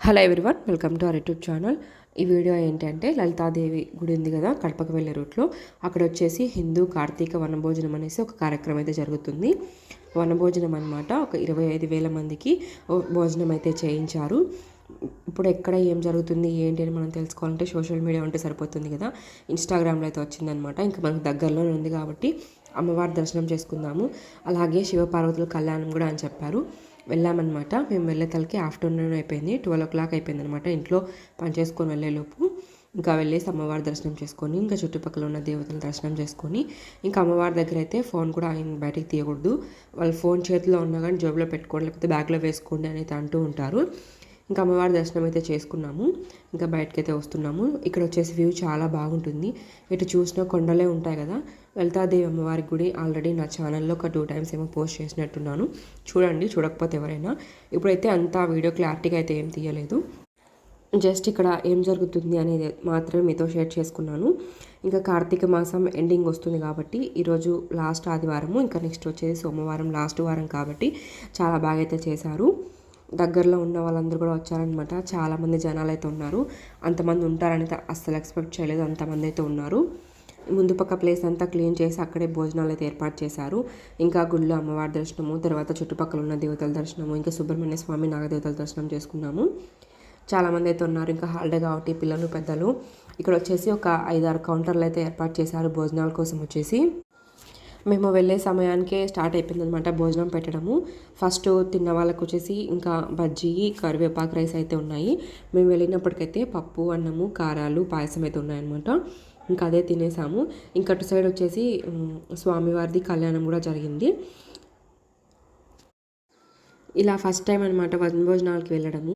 Hello everyone, welcome to our YouTube channel. ఈ video ఏంటంటే లలితాదేవి గుడి ఉంది కదా కడపకు వెళ్ళే రూట్లో, అక్కడ వచ్చేసి హిందూ కార్తీక వనభోజనం అనేసి ఒక కార్యక్రమం అయితే జరుగుతుంది. వనభోజనం అనమాట. ఒక 25,000 మందికి భోజనం అయితే చేయించారు. ఇప్పుడు ఎక్కడ ఏం జరుగుతుంది ఏంటి అని మనం తెలుసుకోవాలంటే సోషల్ మీడియా ఉంటే సరిపోతుంది కదా. ఇన్స్టాగ్రామ్లో అయితే వచ్చిందనమాట. ఇంకా మనకు దగ్గరలోనే ఉంది కాబట్టి అమ్మవారి దర్శనం చేసుకుందాము, అలాగే శివపార్వతుల కళ్యాణం కూడా అని చెప్పారు. వెళ్ళామన్నమాట. మేము వెళ్ళేతలకి ఆఫ్టర్నూన్ అయిపోయింది, 12 o'clock అయిపోయింది అనమాట. ఇంట్లో పని చేసుకొని వెళ్ళేలోపు ఇంకా వెళ్ళేసి అమ్మవారి దర్శనం చేసుకొని ఇంకా చుట్టుపక్కల ఉన్న దేవతల దర్శనం చేసుకొని ఇంకా అమ్మవారి దగ్గర అయితే ఫోన్ కూడా ఆయన బయటికి తీయకూడదు, వాళ్ళు ఫోన్ చేతిలో ఉన్నా కానీ జేబులో పెట్టుకోండి లేకపోతే బ్యాగ్లో వేసుకోండి అని అయితే అంటూ ఉంటారు. ఇంకా అమ్మవారి దర్శనం అయితే చేసుకున్నాము. ఇంకా బయటకైతే వస్తున్నాము. ఇక్కడ వచ్చేసి వ్యూ చాలా బాగుంటుంది. ఇటు చూసిన కొండలే ఉంటాయి కదా. లలితాదేవి అమ్మవారి గుడి ఆల్రెడీ నా ఛానల్లో ఒక 2 times ఏమో పోస్ట్ చేసినట్టున్నాను, చూడండి చూడకపోతే ఎవరైనా. ఇప్పుడైతే అంతా వీడియో క్లారిటీగా అయితే ఏం తీయలేదు, జస్ట్ ఇక్కడ ఏం జరుగుతుంది అనేది మాత్రమే మీతో షేర్ చేసుకున్నాను. ఇంకా కార్తీక మాసం ఎండింగ్ వస్తుంది కాబట్టి ఈరోజు లాస్ట్ ఆదివారము, ఇంకా నెక్స్ట్ వచ్చేసి సోమవారం లాస్ట్ వారం కాబట్టి చాలా బాగా అయితే చేశారు. దగ్గరలో ఉన్న వాళ్ళందరూ కూడా వచ్చారనమాట. చాలామంది జనాలు అయితే ఉన్నారు. అంతమంది ఉంటారని అయితే అస్సలు ఎక్స్పెక్ట్ చేయలేదు, అంతమంది అయితే ఉన్నారు. ముందు పక్క ప్లేస్ అంతా క్లీన్ చేసి అక్కడే భోజనాలు అయితే ఏర్పాటు చేశారు. ఇంకా గుళ్ళో అమ్మవారి దర్శనము, తర్వాత చుట్టుపక్కల ఉన్న దేవతల దర్శనము, ఇంకా సుబ్రహ్మణ్య స్వామి నాగదేవతల దర్శనం చేసుకున్నాము. చాలామంది అయితే ఉన్నారు. ఇంకా హాలిడే కాబట్టి పిల్లలు పెద్దలు. ఇక్కడ వచ్చేసి ఒక 5-6 కౌంటర్లు అయితే ఏర్పాటు చేశారు భోజనాల కోసం వచ్చేసి. మేము వెళ్ళే సమయానికే స్టార్ట్ అయిపోయిందనమాట భోజనం పెట్టడము. ఫస్ట్ తిన్న వాళ్ళకు వచ్చేసి ఇంకా బజ్జీ, కరివేపాకు రైస్ అయితే ఉన్నాయి. మేము వెళ్ళినప్పటికైతే పప్పు, అన్నము, కారాలు, పాయసం అయితే ఉన్నాయన్నమాట. ఇంకా అదే తినేసాము. ఇంకా అటు సైడ్ వచ్చేసి స్వామివారిది కళ్యాణం కూడా జరిగింది. ఇలా ఫస్ట్ టైం అనమాట వనభోజనాలకి వెళ్ళడము.